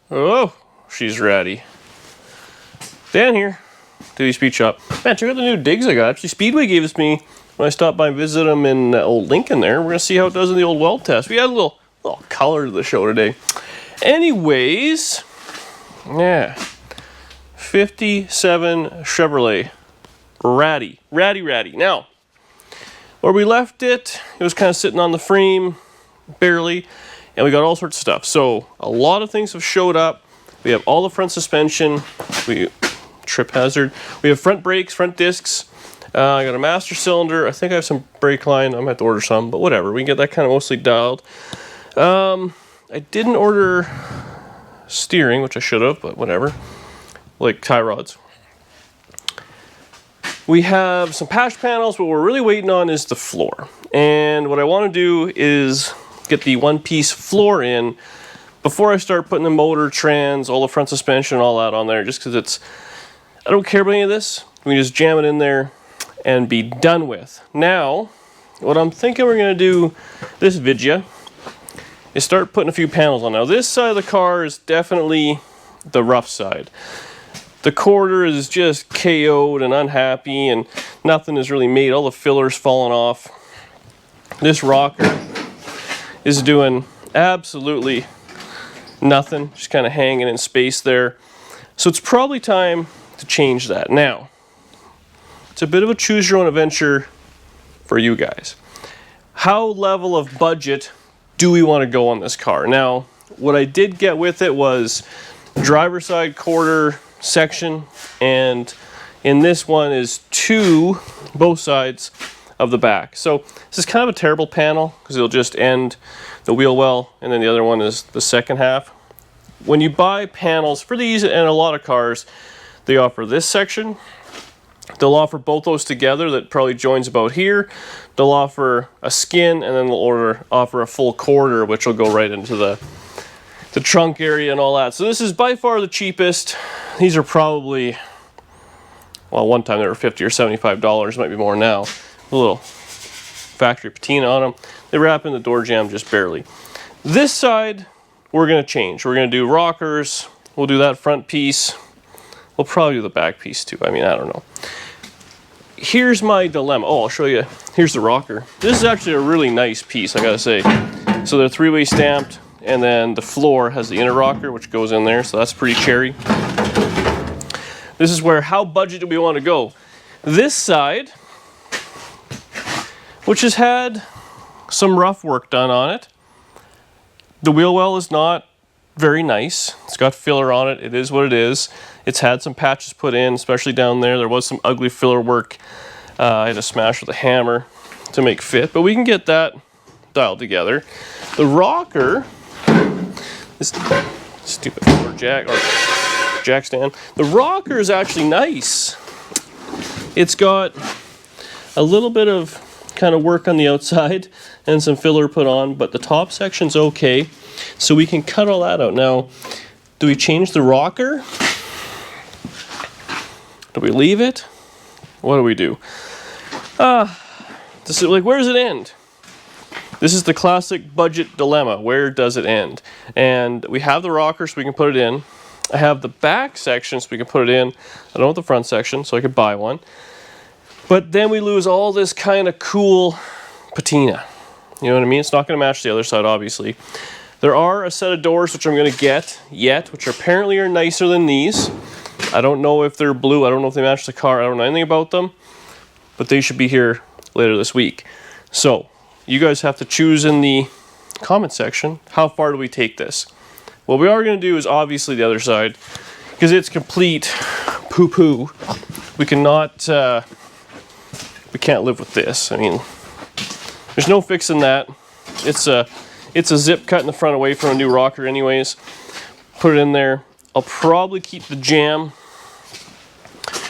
Oh, she's ready. Dan here, Dewey Speed Shop. Man, check out the new digs I got. Actually, Speedway gave us me when I stopped by and visited them in old Lincoln there. We're gonna see how it does in the old weld test. We had a little color to the show today. Anyways, yeah, 57 Chevrolet, ratty. Now, where we left it, it was kind of sitting on the frame, barely, and we got all sorts of stuff. So a lot of things have showed up. We have all the front suspension, trip hazard. We have front brakes, front discs. I got a master cylinder. I think I have some brake line. I might have to order some, but whatever. We can get that kind of mostly dialed. I didn't order steering, which I should have, but whatever. Like tie rods. We have some patch panels. What we're really waiting on is the floor. And what I want to do is get the one-piece floor in before I start putting the motor, trans, all the front suspension, all that on there, just because I don't care about any of this. We can just jam it in there and be done with. Now, what I'm thinking we're going to do this video is start putting a few panels on. Now, this side of the car is definitely the rough side. The quarter is just KO'd and unhappy, and nothing is really made. All the fillers falling off. This rocker is doing absolutely nothing, just kind of hanging in space there. So it's probably time to change that. Now, it's a bit of a choose your own adventure for you guys. How level of budget do we want to go on this car? Now, what I did get with it was driver side quarter section, and in this one is both sides of the back. So this is kind of a terrible panel because it'll just end the wheel well, and then the other one is the second half. When you buy panels for these and a lot of cars, they offer this section. They'll offer both those together that probably joins about here. They'll offer a skin, and then they'll offer a full quarter, which will go right into the trunk area and all that. So this is by far the cheapest. These are probably, well, one time they were $50 or $75, might be more now. A little factory patina on them. They wrap in the door jamb just barely. This side, we're gonna change. We're gonna do rockers. We'll do that front piece. We'll probably do the back piece too. I mean, I don't know. Here's my dilemma. Oh, I'll show you. Here's the rocker. This is actually a really nice piece, I gotta say. So they're three-way stamped, and then the floor has the inner rocker, which goes in there, so that's pretty cherry. This is where, how budget do we want to go? This side, which has had some rough work done on it. The wheel well is not very nice. It's got filler on it. It is what it is. It's had some patches put in, especially down there. There was some ugly filler work. I had to smash with a hammer to make fit, but we can get that dialed together. The rocker, this stupid floor jack or jack stand. The rocker is actually nice. It's got a little bit of kind of work on the outside and some filler put on, but the top section's okay. So we can cut all that out. Now, do we change the rocker? Do we leave it? What do we do? This is like, where does it end? This is the classic budget dilemma. Where does it end? And we have the rocker, so we can put it in. I have the back section, so we can put it in. I don't want the front section, so I could buy one. But then we lose all this kind of cool patina. You know what I mean? It's not going to match the other side, obviously. There are a set of doors which I'm going to get yet, which apparently are nicer than these. I don't know if they're blue. I don't know if they match the car. I don't know anything about them. But they should be here later this week. So, you guys have to choose in the comment section, how far do we take this? What we are going to do is obviously the other side, because it's complete poo-poo. We cannot, we can't live with this. I mean, there's no fixing that. It's a zip cut in the front away from a new rocker anyways. Put it in there. I'll probably keep the jamb.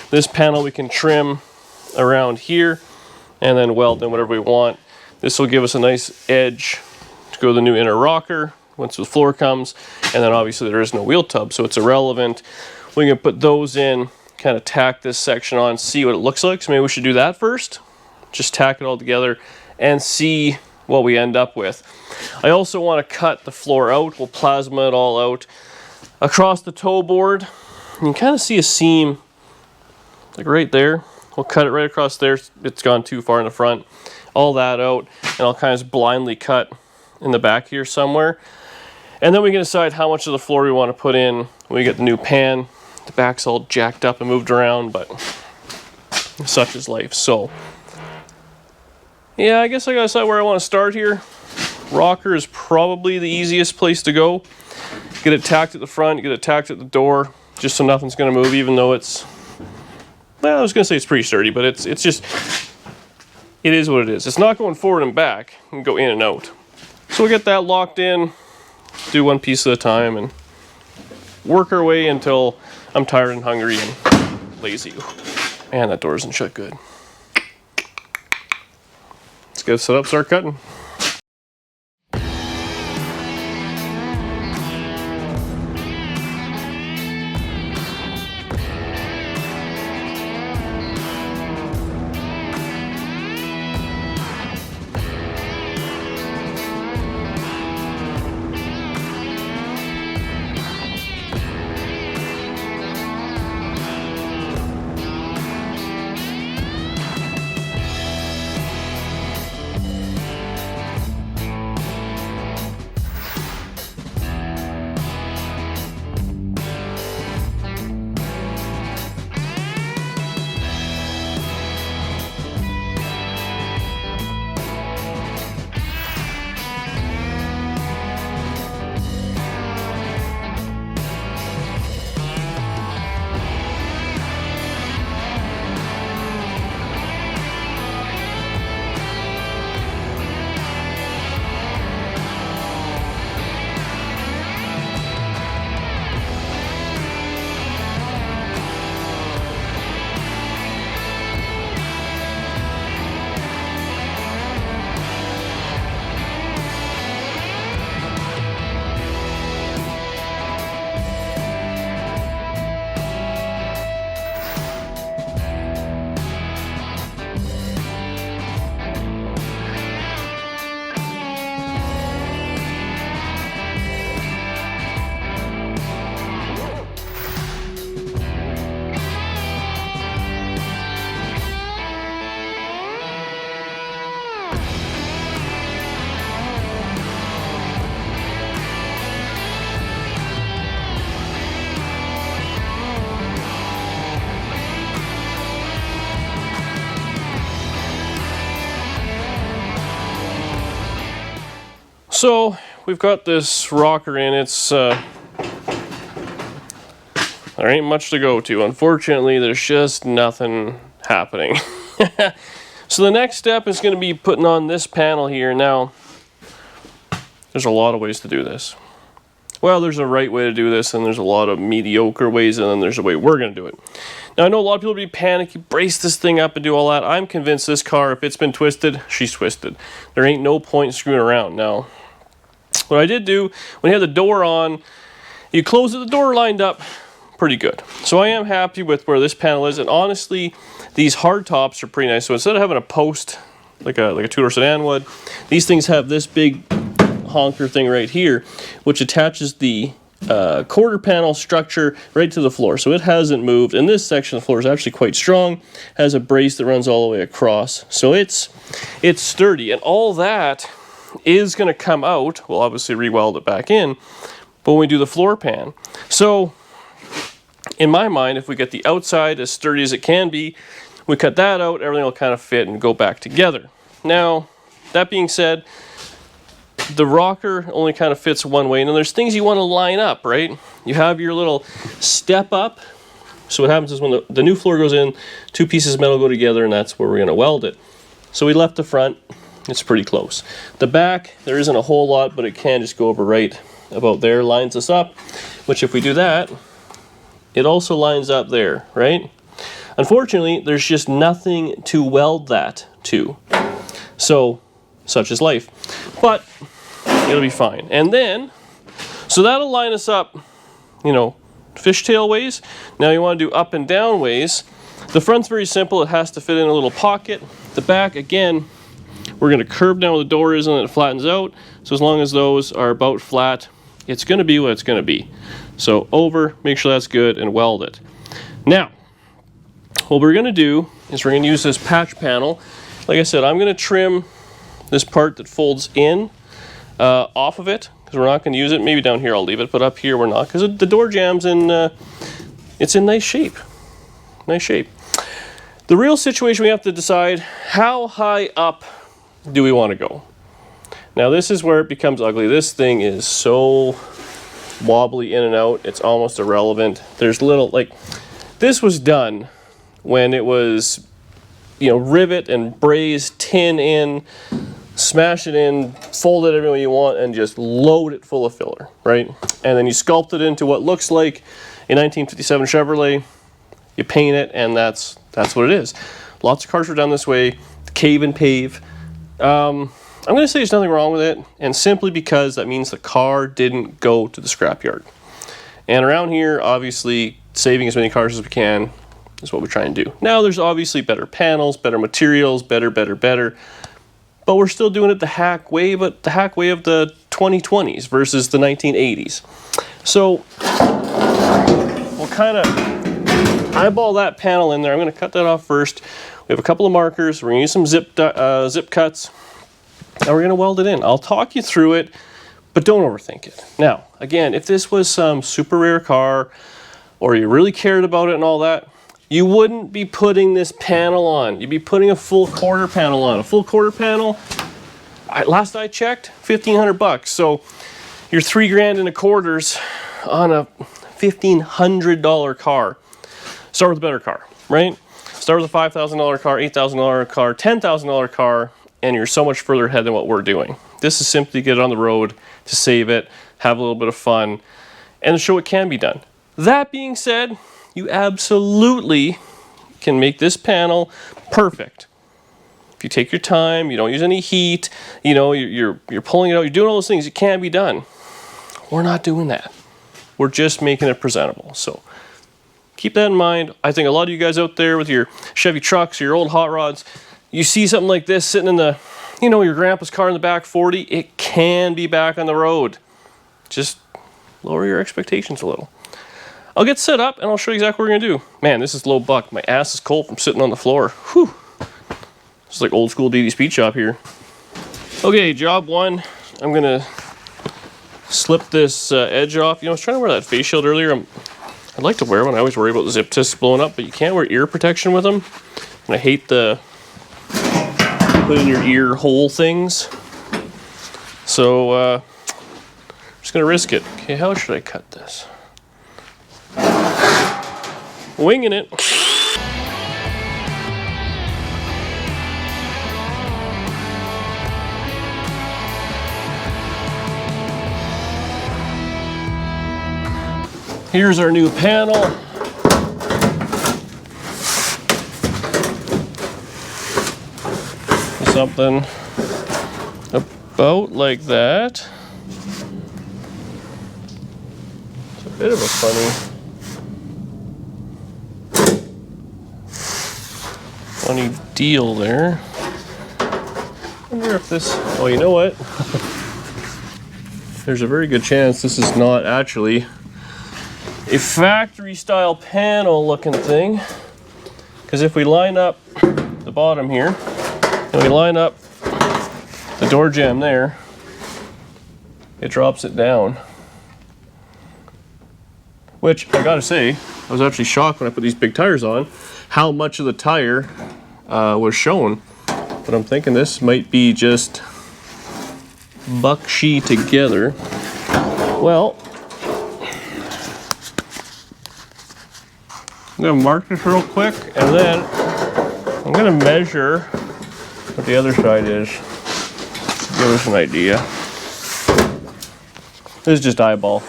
This panel we can trim around here and then weld in whatever we want. This will give us a nice edge to go to the new inner rocker once the floor comes, and then obviously there is no wheel tub, so it's irrelevant. We can put those in, kind of tack this section on, see what it looks like. So maybe we should do that first. Just tack it all together and see what we end up with. I also want to cut the floor out. We'll plasma it all out. across the toe board. You can kind of see a seam like right there. We'll cut it right across there. It's gone too far in the front. All that out, and I'll kind of just blindly cut in the back here somewhere. And then we can decide how much of the floor we want to put in when we get the new pan. The back's all jacked up and moved around, but such is life. So yeah, I guess I gotta decide where I want to start here. Rocker is probably the easiest place to go. Get it tacked at the front, get it tacked at the door, just so nothing's gonna move, even though it's, well, I was gonna say it's pretty sturdy, but it's just, it is what it is. It's not going forward and back, it can go in and out. So we'll get that locked in, do one piece at a time, and work our way until I'm tired and hungry and lazy. Man, that door isn't shut good. Let's get it set up, start cutting. So we've got this rocker in. It's there ain't much to go to. Unfortunately, there's just nothing happening. So the next step is going to be putting on this panel here. Now, there's a lot of ways to do this. Well, there's a right way to do this, and there's a lot of mediocre ways, and then there's a way we're going to do it. Now, I know a lot of people will be panicky, brace this thing up and do all that. I'm convinced this car, if it's been twisted, she's twisted. There ain't no point in screwing around. Now, what I did do, when you had the door on, you close it, the door lined up pretty good. So I am happy with where this panel is, and honestly, these hard tops are pretty nice. So instead of having a post, like a two-door sedan would, these things have this big honker thing right here, which attaches the quarter panel structure right to the floor. So it hasn't moved, and this section of the floor is actually quite strong, has a brace that runs all the way across. So it's sturdy, and all that is going to come out. We'll obviously re-weld it back in, but when we do the floor pan. So in my mind, if we get the outside as sturdy as it can be, we cut that out, everything will kind of fit and go back together. Now, that being said, the rocker only kind of fits one way, and then there's things you want to line up, right? You have your little step up. So what happens is when the new floor goes in, two pieces of metal go together, and that's where we're going to weld it. So we left the front. It's pretty close. The back, there isn't a whole lot, but it can just go over right about there, lines us up, which if we do that, it also lines up there, right? Unfortunately, there's just nothing to weld that to. So, such is life. But it'll be fine. And then, so that'll line us up, you know, fishtail ways. Now you want to do up and down ways. The front's very simple. It has to fit in a little pocket. The back, again, we're going to curve down where the door is and it flattens out. So as long as those are about flat it's going to be what it's going to be. So over, make sure that's good, and weld it. Now, what we're going to do is we're going to use this patch panel. Like I said, I'm going to trim this part that folds in off of it, because we're not going to use it. Maybe down here I'll leave it, but up here we're not, because the door jam's in, it's in nice shape. Nice shape. The real situation, we have to decide, how high up do we want to go? Now this is where it becomes ugly. This thing is so wobbly in and out, it's almost irrelevant. There's little, like, this was done when it was, you know, rivet and braze tin in, smash it in, fold it every way you want, and just load it full of filler, right? And then you sculpt it into what looks like a 1957 Chevrolet. You paint it, and that's what it is. Lots of cars were done this way, cave and pave. I'm going to say there's nothing wrong with it, and simply because that means the car didn't go to the scrapyard. And around here, obviously, saving as many cars as we can is what we try and do. Now, there's obviously better panels, better materials, better. But we're still doing it the hack way, but the hack way of the 2020s versus the 1980s. So we'll kind of eyeball that panel in there. I'm going to cut that off first. We have a couple of markers. We're going to use some zip cuts, and we're going to weld it in. I'll talk you through it, but don't overthink it. Now, again, if this was some super rare car, or you really cared about it and all that, you wouldn't be putting this panel on. You'd be putting a full quarter panel on. A full quarter panel, last I checked, $1,500. So you're $3 in quarters on a $1,500 car. Start with a better car, right? Start with a $5,000 car, $8,000 car, $10,000 car, and you're so much further ahead than what we're doing. This is simply to get it on the road, to save it, have a little bit of fun, and to show it can be done. That being said, you absolutely can make this panel perfect. If you take your time, you don't use any heat, you know, you're pulling it out, you're doing all those things, it can be done. We're not doing that. We're just making it presentable. So keep that in mind. I think a lot of you guys out there with your Chevy trucks, your old hot rods, you see something like this sitting in the, you know, your grandpa's car in the back 40, it can be back on the road. Just lower your expectations a little. I'll get set up and I'll show you exactly what we're gonna do. Man, this is low buck. My ass is cold from sitting on the floor. Whew. It's like old school DD Speed Shop here. Okay, job one. I'm gonna slip this edge off. You know, I was trying to wear that face shield earlier. I'd like to wear one. I always worry about the zip discs blowing up, but you can't wear ear protection with them. And I hate the put in your ear hole things. So I'm just gonna risk it. Okay, how should I cut this? Winging it. Here's our new panel. Something about like that. It's a bit of a funny deal there. I wonder if this, oh, you know what? There's a very good chance this is not actually a factory style panel looking thing. Because if we line up the bottom here, and we line up the door jamb there, it drops it down. Which, I gotta say, I was actually shocked when I put these big tires on, how much of the tire was shown. But I'm thinking this might be just buckshy together. Well, I'm gonna mark this real quick, and then I'm gonna measure what the other side is to give us an idea. This is just eyeball,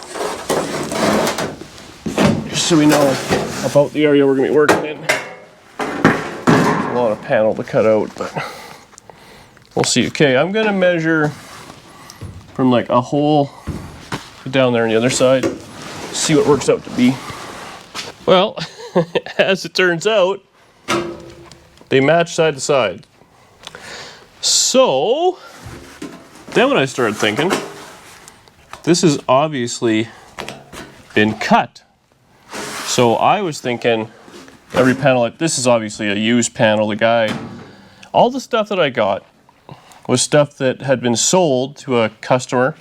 just so we know about the area we're gonna be working in. There's a lot of panel to cut out, but we'll see. Okay, I'm gonna measure from like a hole down there on the other side, see what works out to be. Well, as it turns out, they match side to side. So then what I started thinking, this has obviously been cut. So I was thinking every panel, like this is obviously a used panel. The guy, all the stuff that I got was stuff that had been sold to a customer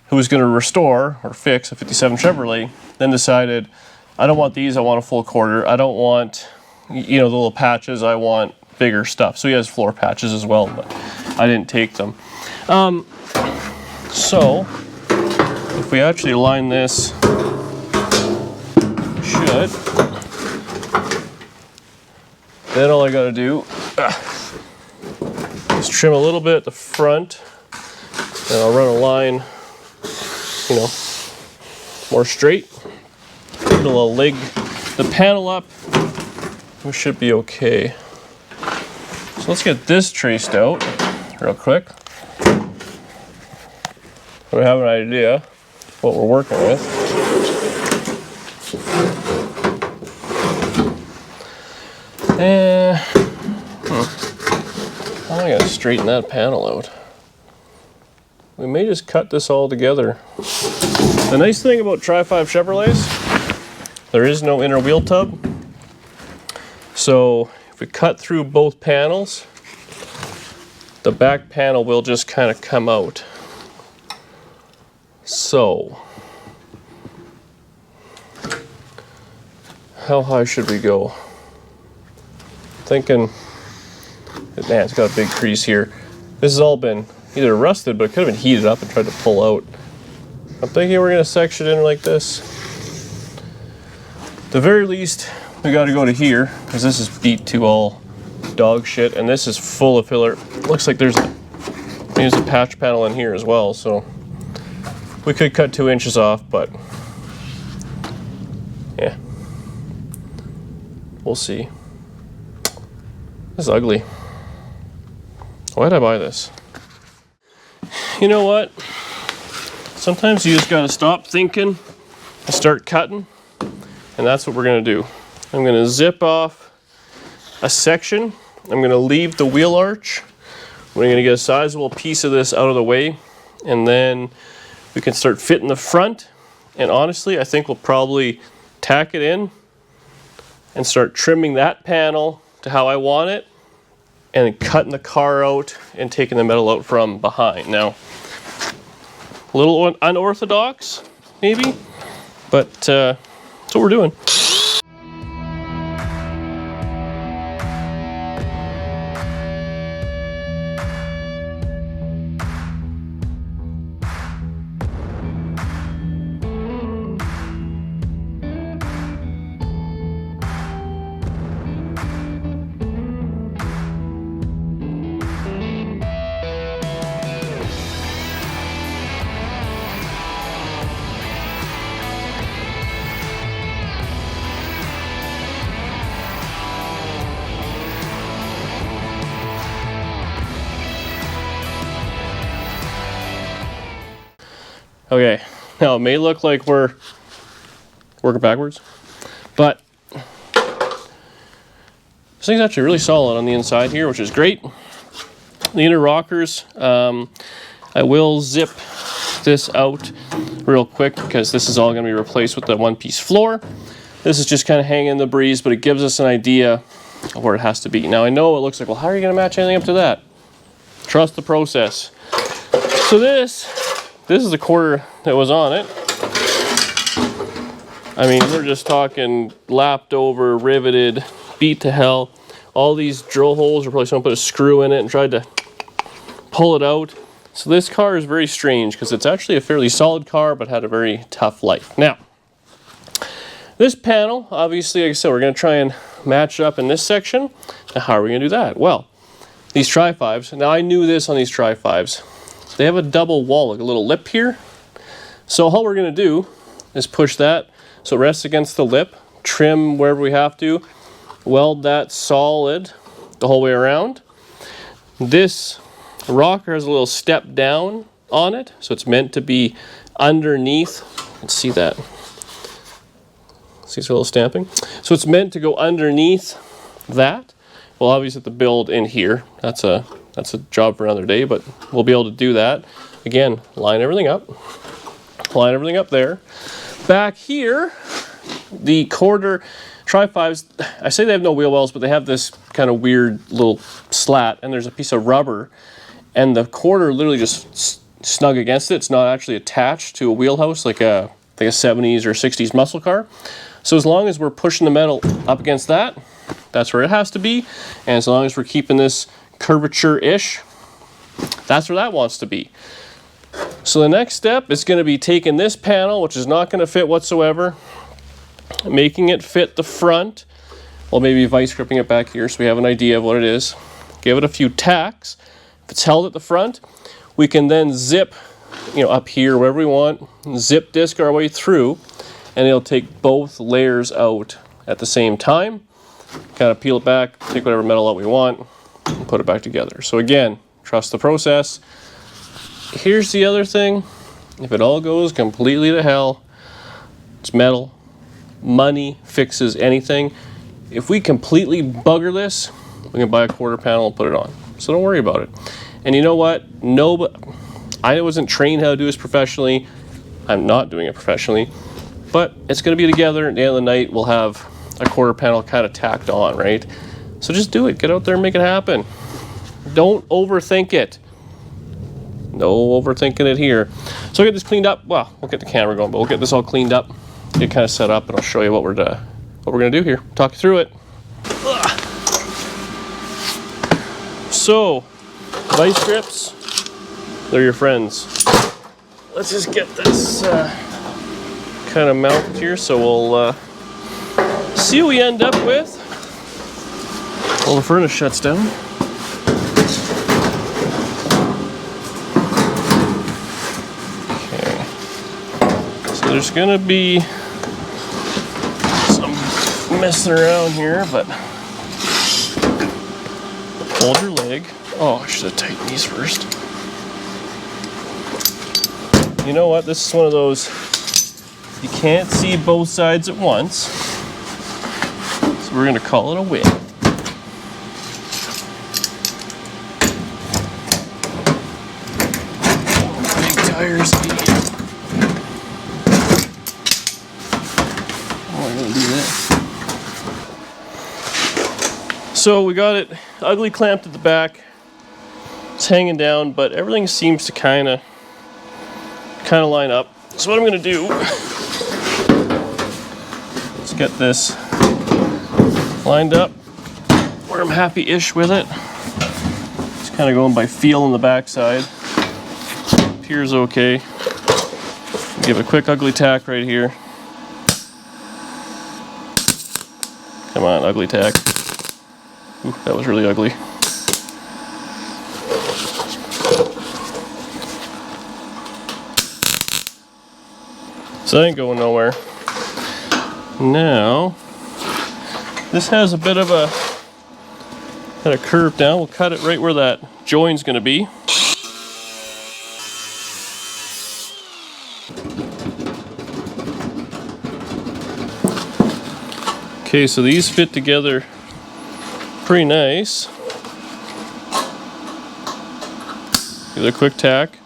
who was going to restore or fix a 57 Chevrolet, then decided, I don't want these, I want a full quarter. I don't want, you know, the little patches, I want bigger stuff. So he has floor patches as well, but I didn't take them. So if we actually line this, should, then all I got to do is trim a little bit at the front, and I'll run a line, you know, more straight. It'll leg the panel up. We should be okay. So let's get this traced out real quick. So we have an idea what we're working with. And how am I gonna straighten that panel out? We may just cut this all together. The nice thing about Tri-5 Chevrolets, there is no inner wheel tub. So if we cut through both panels, the back panel will just kind of come out. So, how high should we go? Thinking, man, it's got a big crease here. This has all been either rusted, but it could have been heated up and tried to pull out. I'm thinking we're gonna section in like this. At the very least, we gotta go to here, because this is beat to all dog shit, and this is full of filler. Looks like there's a patch panel in here as well, so we could cut 2 inches off, but yeah, we'll see. This is ugly. Why did I buy this? You know what? Sometimes you just gotta stop thinking and start cutting, and that's what we're gonna do. I'm gonna zip off a section. I'm gonna leave the wheel arch. We're gonna get a sizable piece of this out of the way, and then we can start fitting the front. And honestly, I think we'll probably tack it in and start trimming that panel to how I want it, and then cutting the car out and taking the metal out from behind. Now, a little unorthodox, maybe, but that's what we're doing. Okay, now it may look like we're working backwards, but this thing's actually really solid on the inside here, which is great. The inner rockers, I will zip this out real quick because this is all going to be replaced with the one-piece floor. This is just kind of hanging in the breeze, but it gives us an idea of where it has to be. Now I know it looks like, well, how are you going to match anything up to that? Trust the process. So this is the quarter that was on it. I mean, we're just talking lapped over, riveted, beat to hell. All these drill holes are probably someone put a screw in it and tried to pull it out. So this car is very strange because it's actually a fairly solid car, but had a very tough life. Now, this panel, obviously, like I said, we're going to try and match it up in this section. Now, how are we going to do that? Well, these Tri-5s, now I knew this on these Tri-5s. They have a double wall, like a little lip here. So all we're going to do is push that so it rests against the lip, trim wherever we have to, weld that solid the whole way around. This rocker has a little step down on it, so it's meant to be underneath. Let's see that. See it's a little stamping? So it's meant to go underneath that. We'll obviously have to build in here. That's a job for another day, but we'll be able to do that. Again, line everything up. line everything up there. Back here, the quarter tri-5s, I say they have no wheel wells, but they have this kind of weird little slat, and there's a piece of rubber, and the quarter literally just snug against it. It's not actually attached to a wheelhouse like a 70s or 60s muscle car. So as long as we're pushing the metal up against that, that's where it has to be. And as long as we're keeping this curvature-ish, that's where that wants to be. So the next step is going to be taking this panel, which is not going to fit whatsoever, making it fit the front. Well, maybe vice gripping it back here so we have an idea of what it is. Give it a few tacks. If it's held at the front, we can then zip, up here, wherever we want, zip disc our way through, and it'll take both layers out at the same time. Kind of peel it back, take whatever metal out we want, and put it back together. So again, trust the process. Here's the other thing. If it all goes completely to hell, it's metal. Money fixes anything. If we completely bugger this, we can buy a quarter panel and put it on. So don't worry about it. And you know what? I wasn't trained how to do this professionally. I'm not doing it professionally. But it's going to be together. At the end of the night, we'll have a quarter panel kind of tacked on, right? So just do it. Get out there and make it happen. Don't overthink it. No overthinking it here. So we'll get this cleaned up. Well, we'll get the camera going, but we'll get this all cleaned up, get kind of set up, and I'll show you what we're going to do here. Talk you through it. So, vice grips, they're your friends. Let's just get this kind of mounted here, so we'll see what we end up with. Well, the furnace shuts down. Okay. So there's gonna be some messing around here, but hold your leg. Oh, I should have tightened these first. You know what? This is one of those, you can't see both sides at once. So we're going to call it a win. Big tires. Oh, I'm going to do this. So we got it ugly clamped at the back. It's hanging down, but everything seems to kind of line up. So what I'm going to do is get this lined up where I'm happy-ish with it. Just kind of going by feel on the backside. Appears okay. Give it a quick ugly tack right here. Come on, ugly tack. Ooh, that was really ugly. So that ain't going nowhere. Now, this has a bit of a kind of curve down. We'll cut it right where that join's going to be. Okay, so these fit together pretty nice. Give it a quick tack.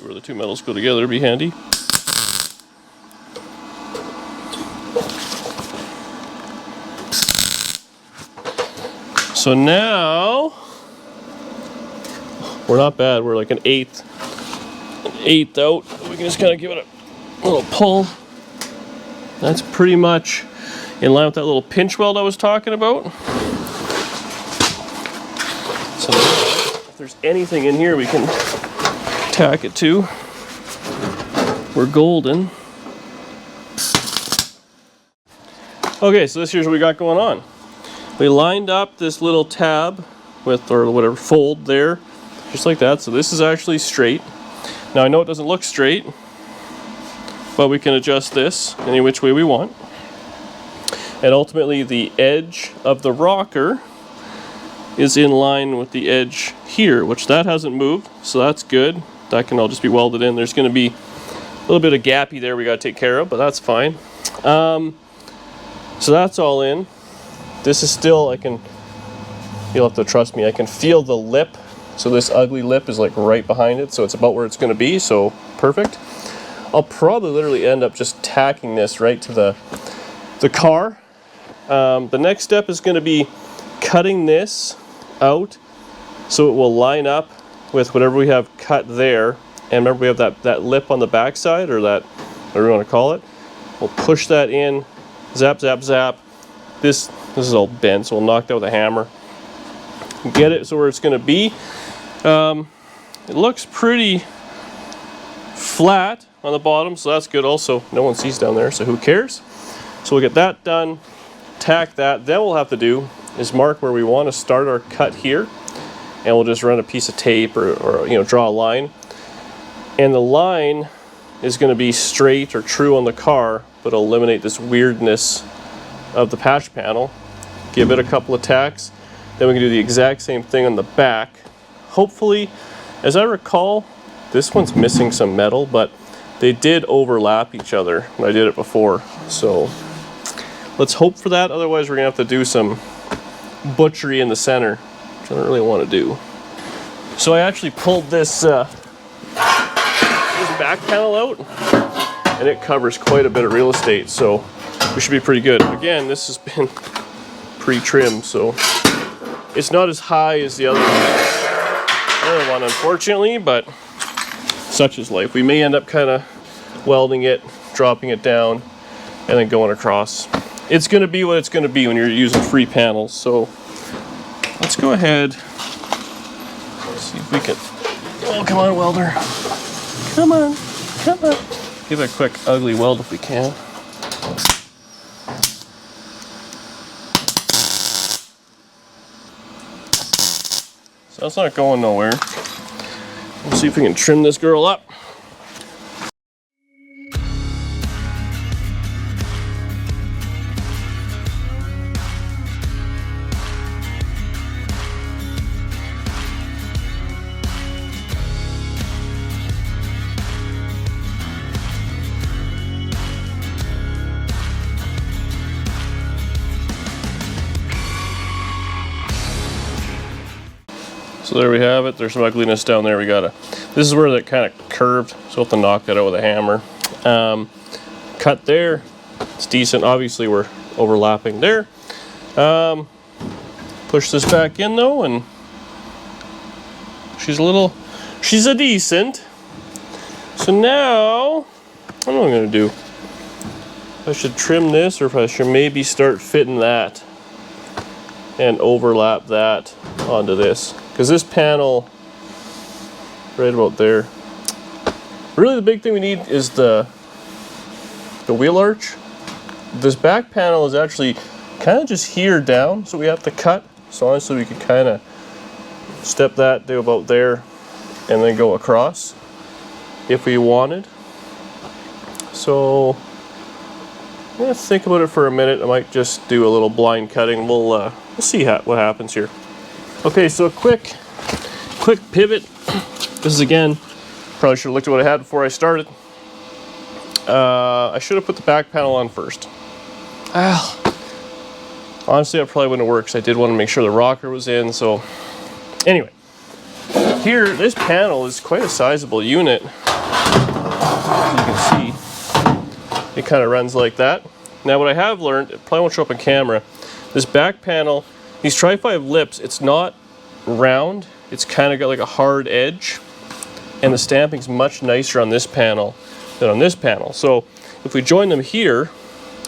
Where the two metals go together, be handy. So now we're not bad. We're like an eighth out. We can just kind of give it a little pull. That's pretty much in line with that little pinch weld I was talking about. So now, if there's anything in here we can tack it to, we're golden. Okay, so this here's what we got going on. We lined up this little tab with, or whatever, fold there, just like that. So this is actually straight. Now I know it doesn't look straight, but we can adjust this any which way we want. And ultimately the edge of the rocker is in line with the edge here, which that hasn't moved, so that's good. That can all just be welded in. There's going to be a little bit of gappy there we got to take care of, but that's fine. So that's all in. This is still, you'll have to trust me, I can feel the lip So this ugly lip is like right behind it, so it's about where it's going to be, so perfect. I'll probably literally end up just tacking this right to the car. The next step is going to be cutting this out so it will line up with whatever we have cut there. And remember, we have that lip on the back side, or that, whatever you want to call it. We'll push that in, zap, zap, zap. This is all bent, so we'll knock that with a hammer. Get it so where it's going to be. It looks pretty flat on the bottom, so that's good. Also, no one sees down there, so who cares? So we'll get that done, tack that. Then what we'll have to do is mark where we want to start our cut here, and we'll just run a piece of tape or you know, draw a line. And the line is going to be straight or true on the car, but it'll eliminate this weirdness of the patch panel. Give it a couple of tacks, then we can do the exact same thing on the back. Hopefully, as I recall, this one's missing some metal, but they did overlap each other when I did it before. So let's hope for that. Otherwise, we're gonna have to do some butchery in the center, which I don't really want to do. So I actually pulled this back panel out, and it covers quite a bit of real estate, so we should be pretty good. Again, this has been pre-trimmed, so it's not as high as the other one, unfortunately, but such is life. We may end up kind of welding it, dropping it down, and then going across. It's going to be what it's going to be when you're using free panels. So let's go ahead, let's see if we can. Oh, come on, welder. Come on, come on. Give it a quick ugly weld if we can. So that's not going nowhere. We'll see if we can trim this girl up. So there we have it. There's some ugliness down there. This is where that kind of curved, so we'll have to knock that out with a hammer. Cut there. It's decent. Obviously, we're overlapping there. Push this back in though, and she's a decent. So now, what am I going to do? I should trim this, or if I should maybe start fitting that and overlap that onto this. Because this panel, right about there, really the big thing we need is the wheel arch. This back panel is actually kind of just here down, so we have to cut. So honestly, we could kind of step that to about there and then go across if we wanted. So let's think about it for a minute. I might just do a little blind cutting. We'll see what happens here. Okay, so a quick pivot. This is, again, probably should have looked at what I had before I started. I should have put the back panel on first. Honestly, that probably wouldn't have worked, because I did want to make sure the rocker was in. So anyway, here, this panel is quite a sizable unit. As you can see, it kind of runs like that. Now what I have learned, it probably won't show up on camera, this back panel, these Tri-5 lips, it's not round, it's kind of got like a hard edge, and the stamping's much nicer on this panel than on this panel. So if we join them here,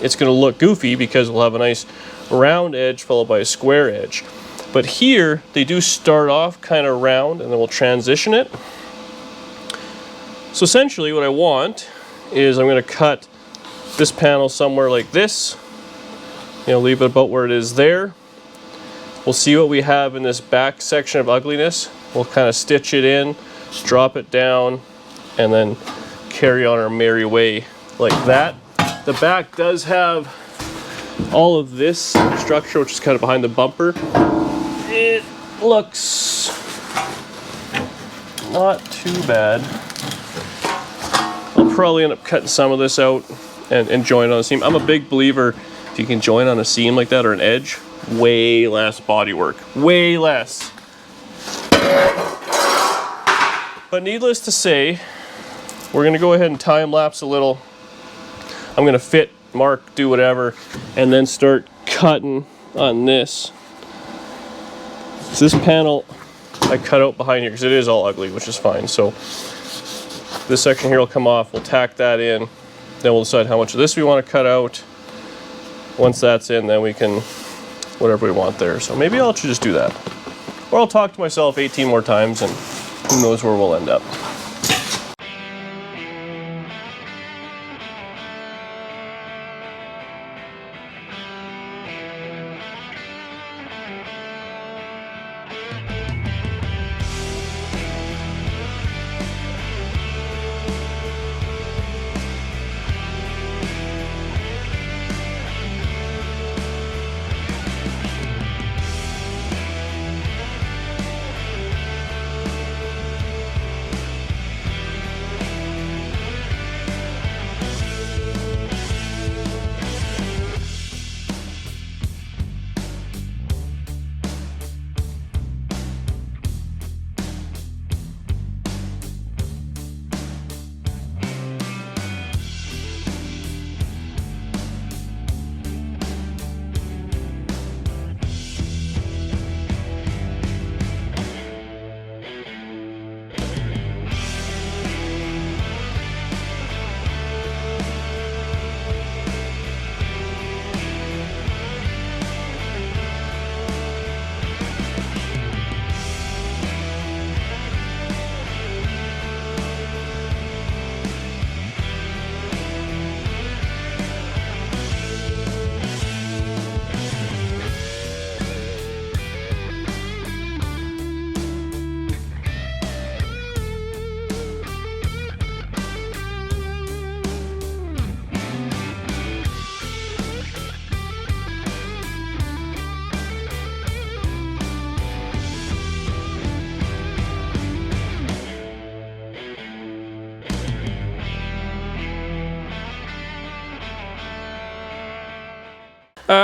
it's going to look goofy because we'll have a nice round edge followed by a square edge. But here, they do start off kind of round, and then we'll transition it. So essentially what I want is I'm going to cut this panel somewhere like this. You know, leave it about where it is there. We'll see what we have in this back section of ugliness. We'll kind of stitch it in, drop it down, and then carry on our merry way like that. The back does have all of this structure, which is kind of behind the bumper. It looks not too bad. I'll probably end up cutting some of this out and join on a seam. I'm a big believer, if you can join on a seam like that or an edge, way less body work, way less. But needless to say, we're going to go ahead and time lapse a little. I'm going to fit, mark, do whatever, and then start cutting on this. So this panel I cut out behind here because it is all ugly, which is fine. So this section here will come off. We'll tack that in. Then we'll decide how much of this we want to cut out. Once that's in, then we can whatever we want there. So maybe I'll just do that. Or I'll talk to myself 18 more times and who knows where we'll end up.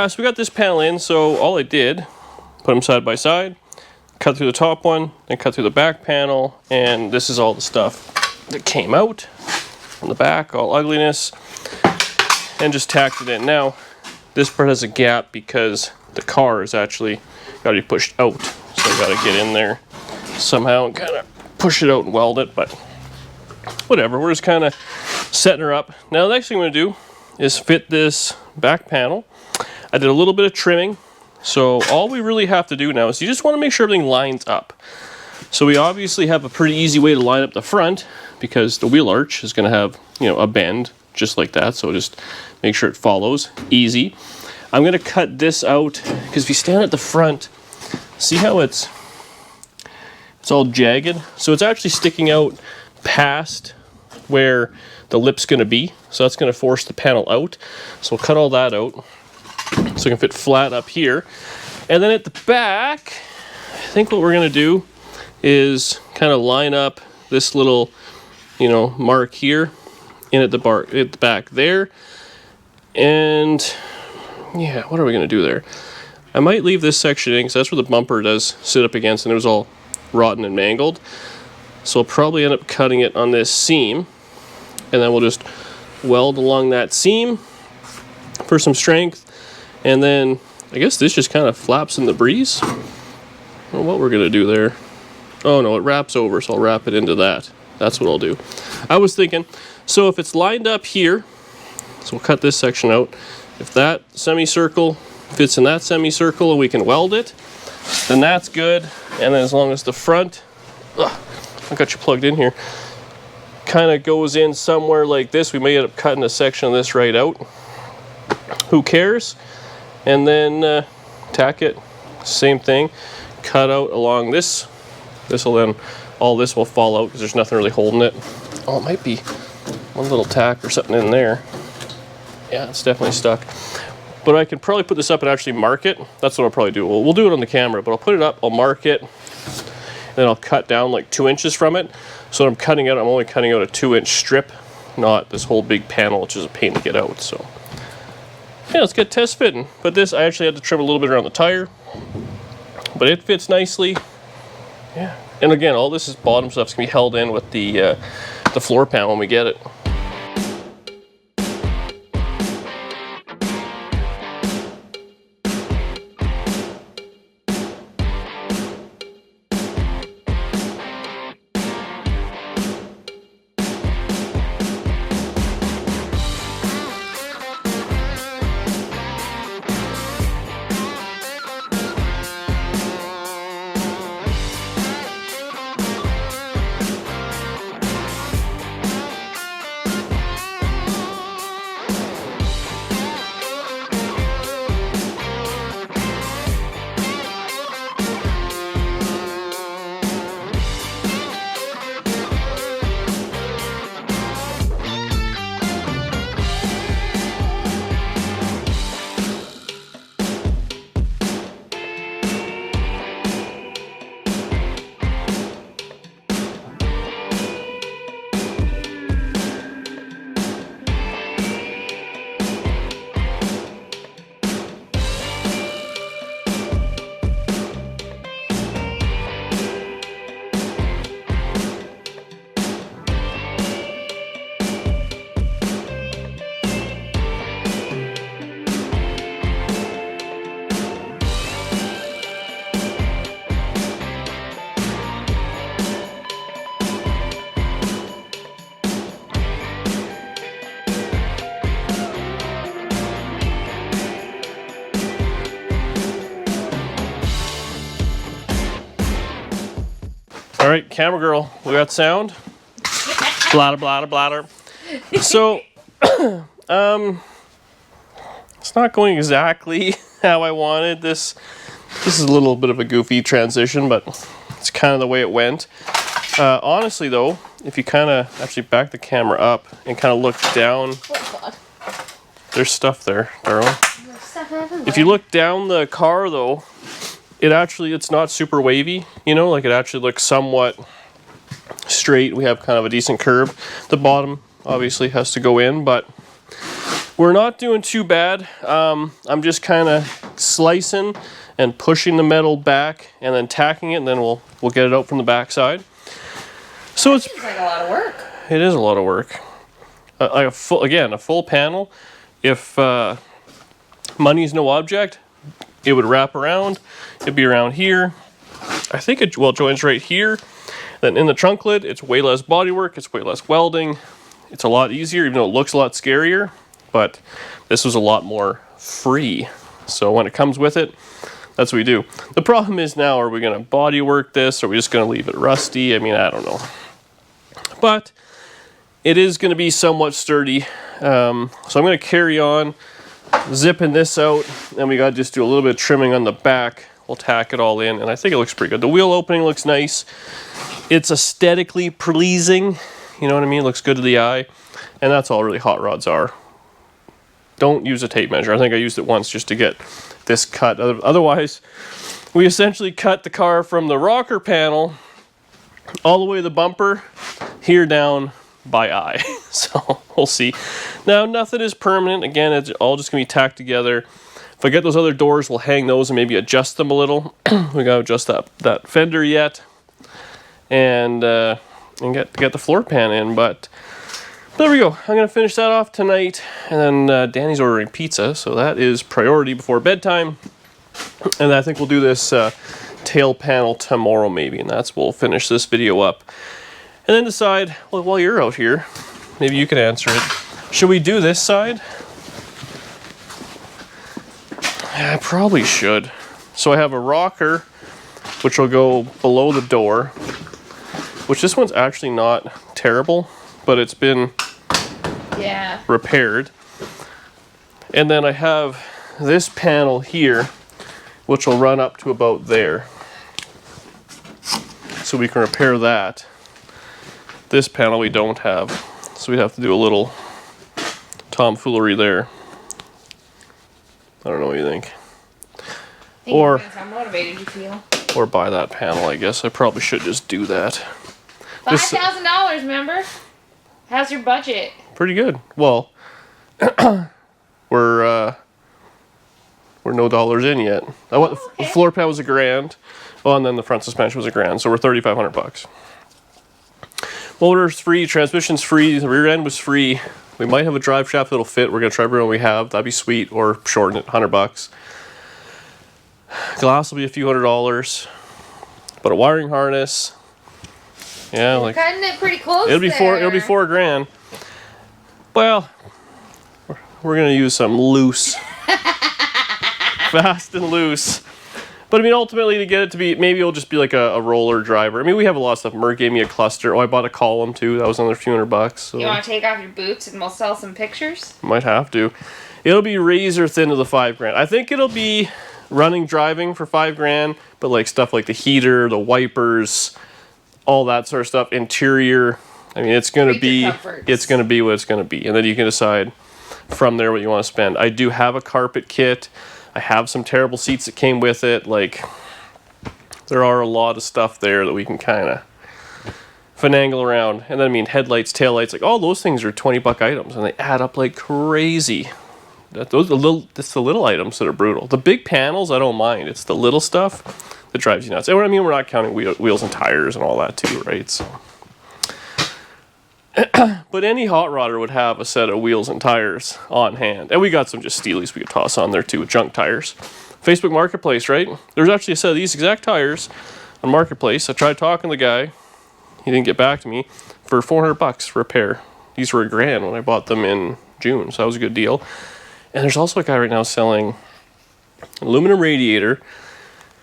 So we got this panel in, so all I did, put them side by side, cut through the top one, then cut through the back panel, and this is all the stuff that came out on the back, all ugliness, and just tacked it in. Now, this part has a gap because the car is actually got to be pushed out, so I got to get in there somehow and kind of push it out and weld it, but whatever, we're just kind of setting her up. Now the next thing I'm going to do is fit this back panel. I did a little bit of trimming, so all we really have to do now is you just want to make sure everything lines up. So we obviously have a pretty easy way to line up the front because the wheel arch is going to have, you know, a bend just like that, so just make sure it follows. Easy. I'm going to cut this out because if you stand at the front, see how it's all jagged? So it's actually sticking out past where the lip's going to be, so that's going to force the panel out. So we'll cut all that out so it can fit flat up here. And then at the back, I think what we're going to do is kind of line up this little, you know, mark here in at the back there. And yeah, what are we going to do there? I might leave this section in because that's where the bumper does sit up against, and it was all rotten and mangled. So I'll probably end up cutting it on this seam, and then we'll just weld along that seam for some strength. And then I guess this just kind of flaps in the breeze. I don't know what we're going to do there. Oh no, it wraps over, so I'll wrap it into that. That's what I'll do. I was thinking, so if it's lined up here, so we'll cut this section out. If that semicircle fits in that semicircle and we can weld it, then that's good. And then as long as the front, I got you plugged in here, kind of goes in somewhere like this, we may end up cutting a section of this right out. Who cares? And then tack it, same thing, cut out along this. This will then, all this will fall out because there's nothing really holding it. Oh, it might be one little tack or something in there. Yeah, it's definitely stuck. But I could probably put this up and actually mark it. That's what I'll probably do. We'll do it on the camera, but I'll put it up, I'll mark it, and then I'll cut down like 2 inches from it. So when I'm cutting out, I'm only cutting out a 2-inch strip, not this whole big panel, which is a pain to get out. So yeah, let's get test fitting. But this, I actually had to trim a little bit around the tire, but it fits nicely. Yeah, And again, all this is bottom stuff's gonna be held in with the floor panel when we get it. All right, camera girl, we got sound. Bladder, bladder, bladder. So, it's not going exactly how I wanted. This is a little bit of a goofy transition, but it's kind of the way it went. Honestly, though, if you kind of actually back the camera up and kind of look down, there's stuff there, darling. There's stuff everywhere. If you look down the car, though, it's not super wavy, you know, like it actually looks somewhat straight. We have kind of a decent curve. The bottom obviously has to go in, but we're not doing too bad. I'm just kind of slicing and pushing the metal back and then tacking it, and then we'll get it out from the back side. So it's like a lot of work. It is a lot of work. Like a full panel. If money's no object, it would wrap around. It'd be around here. I think it joins right here. Then in the trunk lid, it's way less body work. It's way less welding. It's a lot easier, even though it looks a lot scarier. But this was a lot more free. So when it comes with it, that's what we do. The problem is now, are we going to body work this? Or are we just going to leave it rusty? I mean, I don't know. But it is going to be somewhat sturdy. So I'm going to carry on zipping this out, and we got to just do a little bit of trimming on the back. We'll tack it all in, and I think it looks pretty good. The wheel opening looks nice. It's aesthetically pleasing, you know what I mean? It looks good to the eye, and that's all really hot rods are. Don't use a tape measure. I think I used it once just to get this cut. Otherwise, we essentially cut the car from the rocker panel all the way to the bumper, here down by eye. So we'll see. Now, nothing is permanent. Again, it's all just gonna be tacked together. If I get those other doors, we'll hang those and maybe adjust them a little. We gotta adjust that fender yet, and get the floor pan in. But there we go. I'm gonna finish that off tonight, and then Danny's ordering pizza, so that is priority before bedtime. And I think we'll do this tail panel tomorrow maybe, and we'll finish this video up. And then decide, well, while you're out here, maybe you can answer it. Should we do this side? I probably should. So I have a rocker, which will go below the door, which this one's actually not terrible, but it's been repaired. And then I have this panel here, which will run up to about there. So we can repair that. This panel we don't have, so we'd have to do a little tomfoolery there. I don't know what you think. Or how motivated you feel. Or buy that panel, I guess. I probably should just do that. $5,000, remember? How's your budget? Pretty good. Well, we're We're no dollars in yet. The floor pan was $1,000. Oh, and then the front suspension was $1,000. So we're $3,500. Motor's free, transmission's free, the rear end was free. We might have a drive shaft that'll fit. We're gonna try everyone we have. That'd be sweet. Or shorten it, $100. Glass will be a few $100. But a wiring harness, yeah, You're like cutting it pretty close. It'll be $4,000. Well, we're gonna use some loose, fast and loose. But I mean, ultimately, to get it to be, maybe it'll just be like a roller driver. I mean, we have a lot of stuff. Merc gave me a cluster. Oh, I bought a column too. That was another few $100. So. You want to take off your boots and we'll sell some pictures? Might have to. It'll be razor thin to the $5,000. I think it'll be running, driving for $5,000, but like stuff like the heater, the wipers, all that sort of stuff. Interior. I mean, it's gonna be what it's gonna be, and then you can decide from there what you want to spend. I do have a carpet kit. I have some terrible seats that came with it. Like, there are a lot of stuff there that we can kind of finagle around. And then, I mean, headlights, taillights, like all those things are $20 items, and they add up like crazy. It's the little items that are brutal. The big panels, I don't mind. It's the little stuff that drives you nuts. And I mean, we're not counting wheels and tires and all that too, right? So. But any hot rodder would have a set of wheels and tires on hand. And we got some just steelies we could toss on there too with junk tires. Facebook Marketplace, right? There's actually a set of these exact tires on Marketplace. I tried talking to the guy. He didn't get back to me. For $400 for a pair. These were $1,000 when I bought them in June, so that was a good deal. And there's also a guy right now selling an aluminum radiator.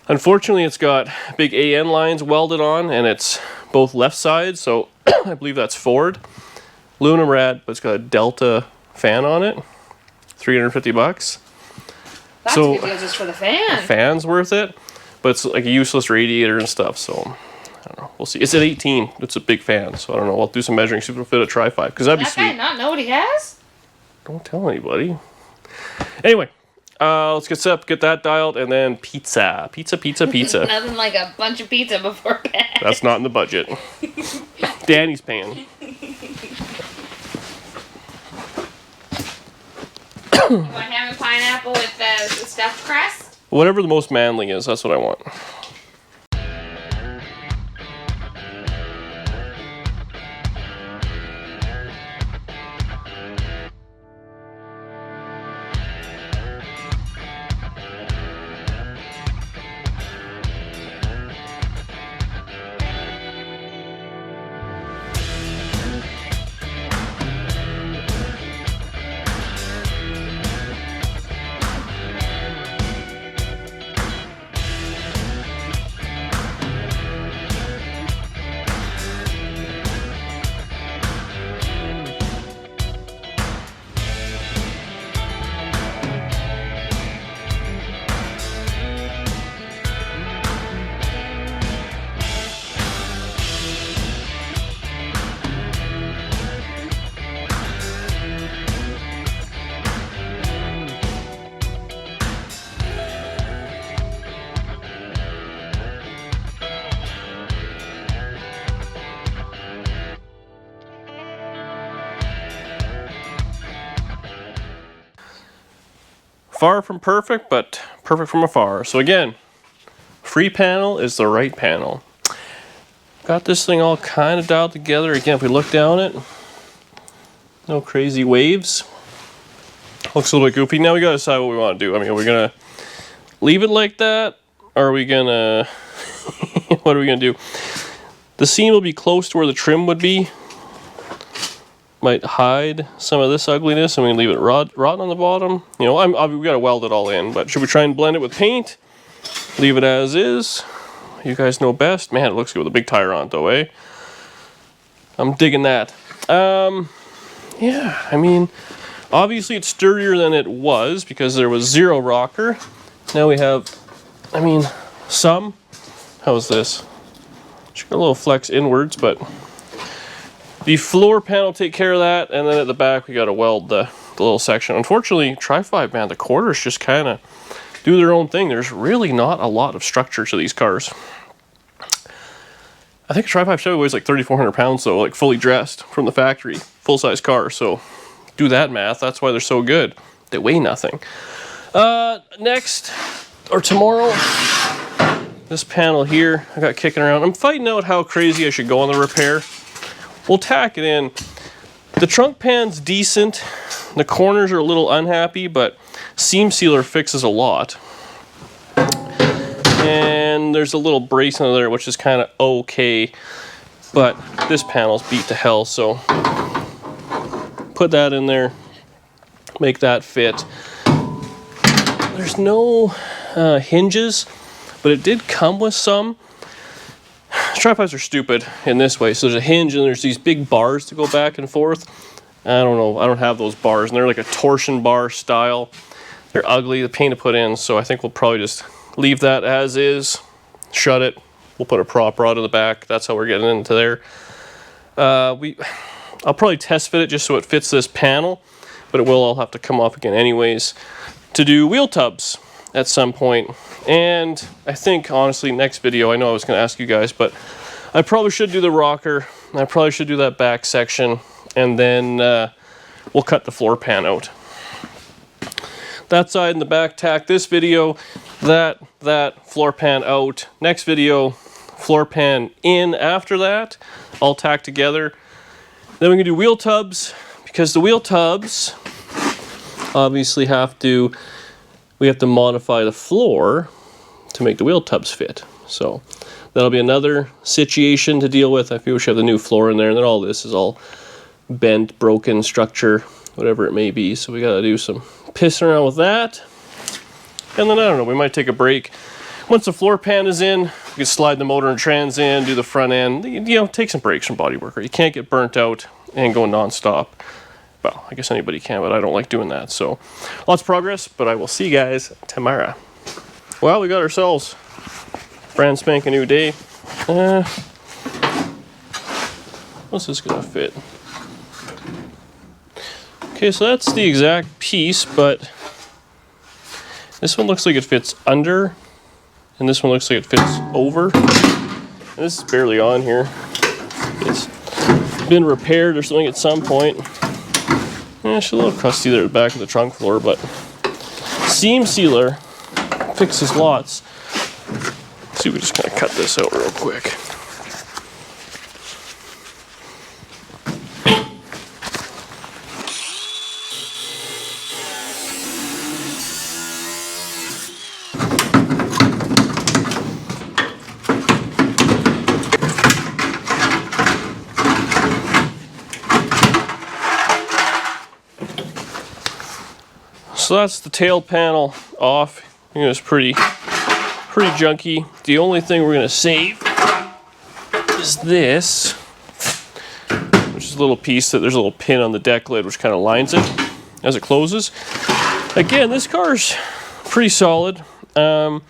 Unfortunately, it's got big AN lines welded on, and it's both left sides, so I believe that's Ford. Aluminum rad, but it's got a Delta fan on it. $350. That's a good deal just for the fan. The fan's worth it, but it's like a useless radiator and stuff, so I don't know. We'll see. It's at 18. It's a big fan, so I don't know. I'll do some measuring, see if it'll fit a Tri-5, because that'd be sweet. That guy not know what he has? Don't tell anybody. Anyway, let's get set up, get that dialed, and then pizza. Pizza. Nothing like a bunch of pizza before bed. That's not in the budget. Danny's paying. You want ham and pineapple with the stuffed crust? Whatever the most manly is, that's what I want. Far from perfect, but perfect from afar. So again, free panel is the right panel. Got this thing all kind of dialed together. Again, if we look down it, no crazy waves. Looks a little bit goofy. Now we gotta decide what we want to do. I mean, are we gonna leave it like that? Or are we gonna, what are we gonna do? The seam will be close to where the trim would be. Might hide some of this ugliness, and we can leave it rotten on the bottom. You know, we gotta weld it all in, but should we try and blend it with paint? Leave it as is? You guys know best. Man, it looks good with a big tire on it though, eh? I'm digging that. Yeah, I mean, obviously it's sturdier than it was because there was zero rocker. Now we have, I mean, some. How's this? Just got a little flex inwards, but the floor panel take care of that, and then at the back we got to weld the little section. Unfortunately, Tri-5, man, the quarters just kind of do their own thing. There's really not a lot of structure to these cars. I think a Tri-5 Chevy weighs like 3,400 pounds, though, like fully dressed from the factory, full-size car. So do that math. That's why they're so good. They weigh nothing. Next, or tomorrow, this panel here I got kicking around. I'm fighting out how crazy I should go on the repair. We'll tack it in. The trunk pan's decent. The corners are a little unhappy, but seam sealer fixes a lot. And there's a little brace under there, which is kind of okay. But this panel's beat to hell, so put that in there, make that fit. There's no hinges, but it did come with some. Tripod's are stupid in this way. So there's a hinge and there's these big bars to go back and forth. I don't know, I don't have those bars, and they're like a torsion bar style. They're ugly, the pain to put in, so I think we'll probably just leave that as is, shut it. We'll put a prop rod in the back. That's how we're getting into there. I'll probably test fit it just so it fits this panel, but it will all have to come off again anyways to do wheel tubs at some point. And I think, honestly, next video, I know I was going to ask you guys, but I probably should do the rocker. I probably should do that back section, and then we'll cut the floor pan out. That side and the back tack. This video, that floor pan out. Next video, floor pan in after that, all tacked together. Then we can do wheel tubs, because the wheel tubs obviously we have to modify the floor to make the wheel tubs fit. So that'll be another situation to deal with. I feel we should have the new floor in there, and then all this is all bent, broken structure, whatever it may be. So we gotta do some pissing around with that. And then, I don't know, we might take a break. Once the floor pan is in, we can slide the motor and trans in, do the front end, you know, take some breaks from bodywork. You can't get burnt out and go non-stop. Well, I guess anybody can, but I don't like doing that. So lots of progress, but I will see you guys tomorrow. Well, we got ourselves brand spanking new day. What's this gonna fit? Okay, so that's the exact piece, but this one looks like it fits under, and this one looks like it fits over. And this is barely on here. It's been repaired or something at some point. It's a little crusty there at the back of the trunk floor, but seam sealer fixes lots. Let's see, we're just gonna cut this out real quick. So that's the tail panel off. You know, it's pretty junky. The only thing we're gonna save is this, which is a little piece that there's a little pin on the deck lid which kind of lines it as it closes. Again, this car's pretty solid. The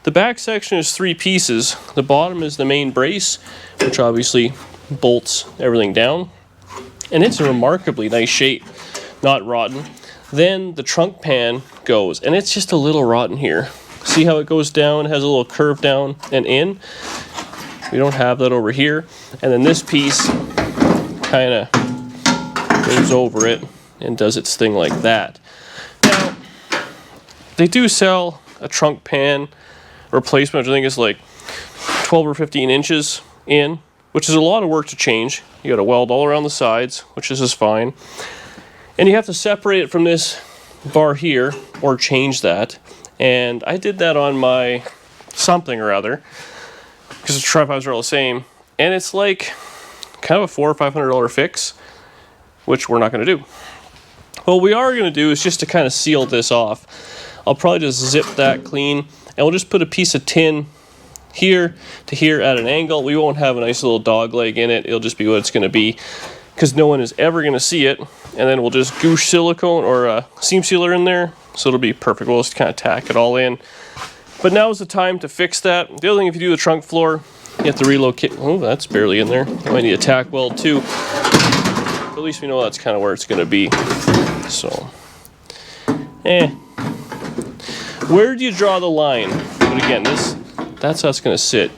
back section is 3 pieces. The bottom is the main brace, which obviously bolts everything down, and it's in remarkably nice shape, not rotten. Then the trunk pan goes, and it's just a little rotten here. See how it goes down, has a little curve down and in? We don't have that over here. And then this piece kind of goes over it and does its thing like that. Now, they do sell a trunk pan replacement, which I think is like 12 or 15 inches in, which is a lot of work to change. You got to weld all around the sides, which is just fine. And you have to separate it from this bar here, or change that. And I did that on my something or other, because the tripods are all the same. And it's like kind of a $400 or $500 fix, which we're not going to do. What we are going to do is just to kind of seal this off. I'll probably just zip that clean, and we'll just put a piece of tin here to here at an angle. We won't have a nice little dog leg in it. It'll just be what it's going to be, because no one is ever going to see it. And then we'll just goosh silicone or a seam sealer in there, so it'll be perfect. We'll just kind of tack it all in. But now is the time to fix that. The other thing, if you do the trunk floor, you have to relocate. Oh, that's barely in there. I might need a tack weld too. But at least we know that's kind of where it's going to be. So, where do you draw the line? But again, that's how it's going to sit.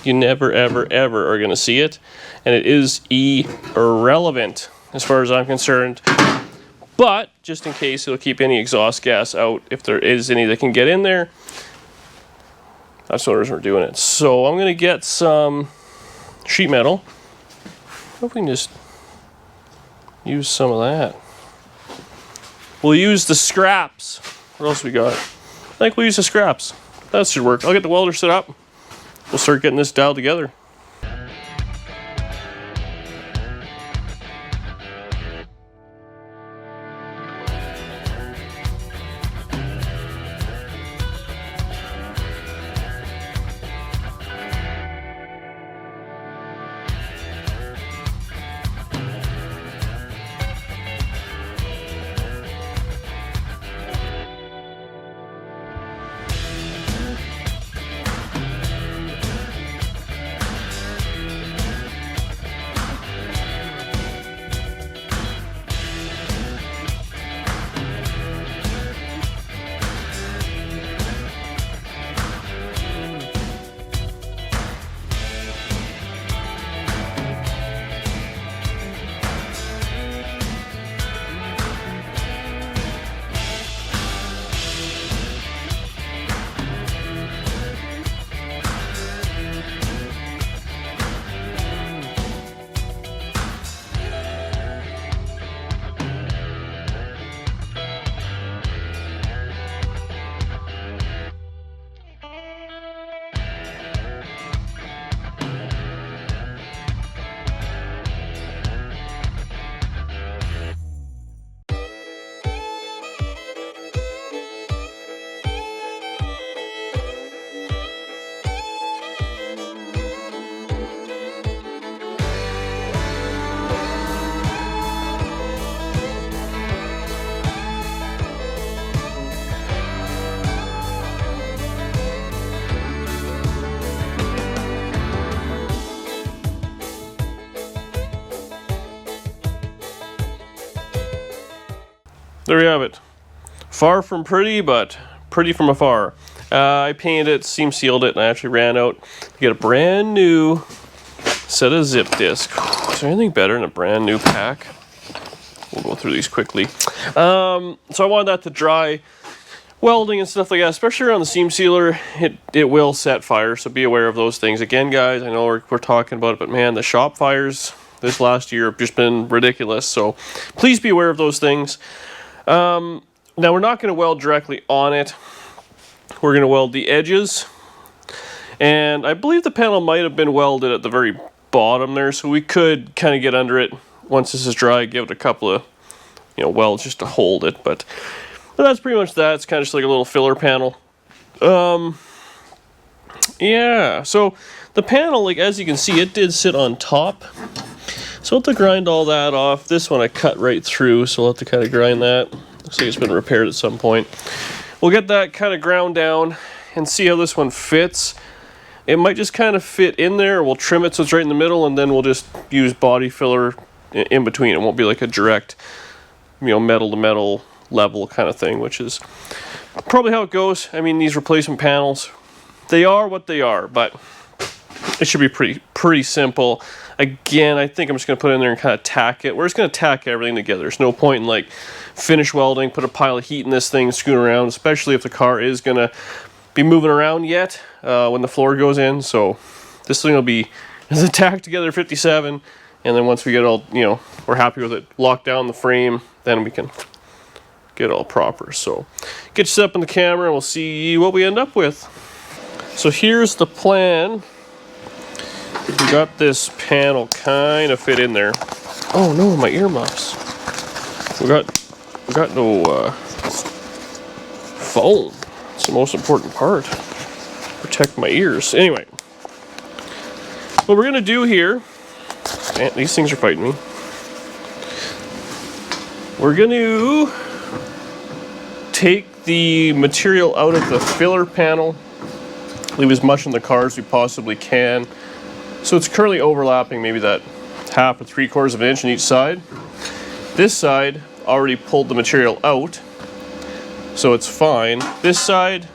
You never, ever, ever are going to see it. And it is irrelevant as far as I'm concerned. but just in case, it'll keep any exhaust gas out if there is any that can get in there. That's the reason we're doing it. So I'm going to get some sheet metal. I hope we can just use some of that. We'll use the scraps. What else we got? I think we'll use the scraps. That should work. I'll get the welder set up. We'll start getting this dialed together. There we have it. Far from pretty, but pretty from afar. I painted it, seam sealed it, and I actually ran out to get a brand new set of zip discs. Is there anything better than a brand new pack? We'll go through these quickly. So I wanted that to dry. Welding and stuff like that, especially around the seam sealer, it will set fire, so be aware of those things. Again, guys, I know we're talking about it, but man, the shop fires this last year have just been ridiculous, so please be aware of those things. Now, we're not going to weld directly on it. We're going to weld the edges, and I believe the panel might have been welded at the very bottom there, so we could kind of get under it once this is dry, give it a couple of welds just to hold it, but that's pretty much that. It's kind of just like a little filler panel. Yeah, so the panel, like as you can see, it did sit on top. So I'll have to grind all that off. This one I cut right through, so I'll have to kind of grind that. Looks like it's been repaired at some point. We'll get that kind of ground down and see how this one fits. It might just kind of fit in there. We'll trim it so it's right in the middle, and then we'll just use body filler in between. It won't be like a direct, metal to metal level kind of thing, which is probably how it goes. I mean, these replacement panels, they are what they are, but it should be pretty simple. Again, I think I'm just going to put it in there and kind of tack it. We're just going to tack everything together. There's no point in like finish welding, put a pile of heat in this thing, screwing around, especially if the car is going to be moving around yet when the floor goes in. So this thing will be a tack together 57, and then once we get all, we're happy with it, lock down the frame, then we can get all proper. So get you set up in the camera and we'll see what we end up with. So here's the plan. We got this panel kind of fit in there. Oh no, my earmuffs. We got no foam. It's the most important part. Protect my ears. Anyway, what we're gonna do here, man, these things are fighting me. We're gonna take the material out of the filler panel, leave as much in the car as we possibly can. So it's currently overlapping maybe that 1/2 or 3/4 of an inch on each side. This side already pulled the material out, so it's fine. This side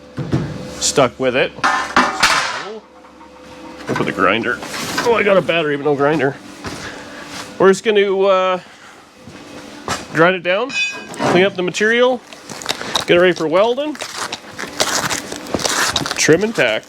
stuck with it. So, with the grinder. Oh, I got a battery but no grinder. We're just going to grind it down, clean up the material, get it ready for welding, trim and tack.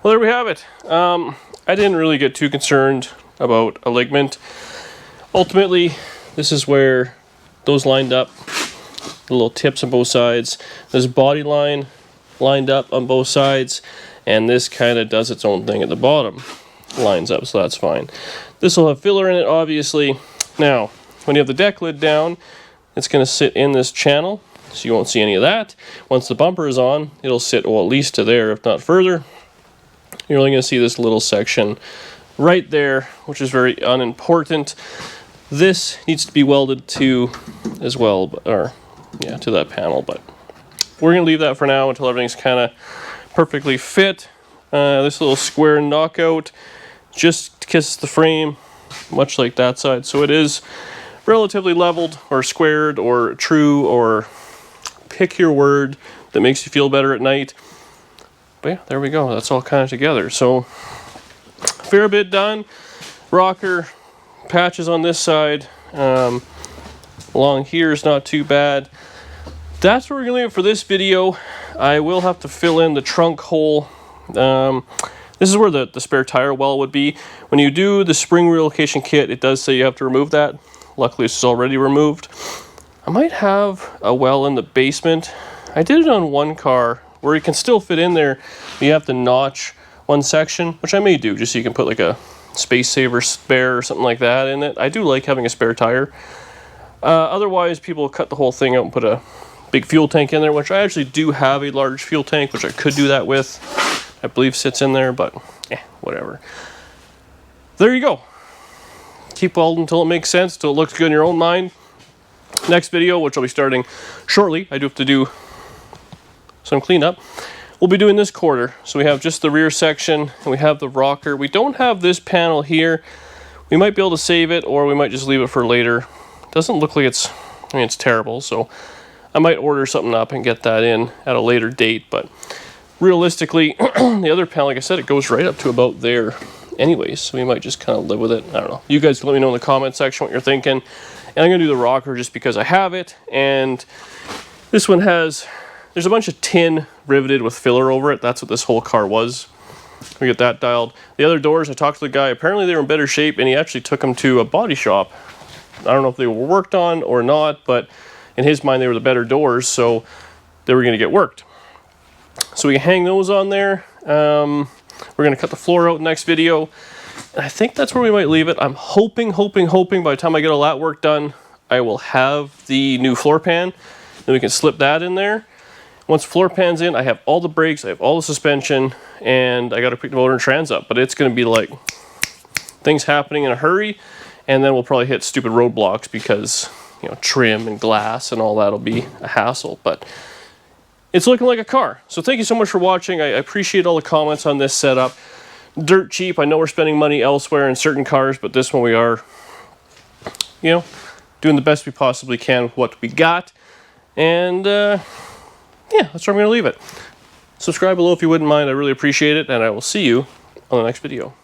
Well, there we have it. I didn't really get too concerned about a ligament. Ultimately, this is where those lined up, the little tips on both sides. This body line lined up on both sides, and this kind of does its own thing at the bottom. Lines up, so that's fine. This will have filler in it, obviously. Now, when you have the deck lid down, it's going to sit in this channel, so you won't see any of that. Once the bumper is on, it'll sit, well, at least to there, if not further. You're only going to see this little section right there, which is very unimportant. This needs to be welded to as well, or yeah, to that panel, but we're going to leave that for now until everything's kind of perfectly fit. This little square knockout just kisses the frame, much like that side, so it is relatively leveled or squared or true, or pick your word that makes you feel better at night. But yeah, there we go. That's all kind of together. So, fair bit done. Rocker, patches on this side. Along here is not too bad. That's where we're going to leave it for this video. I will have to fill in the trunk hole. This is where the spare tire well would be. When you do the spring relocation kit, it does say you have to remove that. Luckily, this is already removed. I might have a well in the basement. I did it on one car, where you can still fit in there, but you have to notch one section, which I may do, just so you can put like a space saver spare or something like that in it. I do like having a spare tire. Otherwise, people cut the whole thing out and put a big fuel tank in there, which I actually do have a large fuel tank, which I could do that with. I believe sits in there, but whatever. There you go. Keep welding until it makes sense, until it looks good in your own mind. Next video, which I'll be starting shortly, I do have to do some cleanup. We'll be doing this quarter. So we have just the rear section, and we have the rocker. We don't have this panel here. We might be able to save it, or we might just leave it for later. Doesn't look like it's, I mean, it's terrible, so I might order something up and get that in at a later date, but realistically, the other panel, like I said, it goes right up to about there anyways, so we might just kind of live with it. I don't know. You guys can let me know in the comment section what you're thinking. And I'm going to do the rocker just because I have it, and this one has, there's a bunch of tin riveted with filler over it. That's what this whole car was. We get that dialed. The other doors, I talked to the guy. Apparently they were in better shape, and he actually took them to a body shop. I don't know if they were worked on or not, but in his mind they were the better doors, so they were going to get worked. So we can hang those on there. We're going to cut the floor out next video. And I think that's where we might leave it. I'm hoping by the time I get all that work done, I will have the new floor pan. Then we can slip that in there. Once floor pan's in, I have all the brakes, I have all the suspension, and I got to pick the motor and trans up. But it's going to be like things happening in a hurry, and then we'll probably hit stupid roadblocks because, you know, trim and glass and all that'll be a hassle. But it's looking like a car. So thank you so much for watching. I appreciate all the comments on this setup. Dirt cheap. I know we're spending money elsewhere in certain cars, but this one we are, you know, doing the best we possibly can with what we got. And yeah, that's where I'm going to leave it. Subscribe below if you wouldn't mind. I really appreciate it, and I will see you on the next video.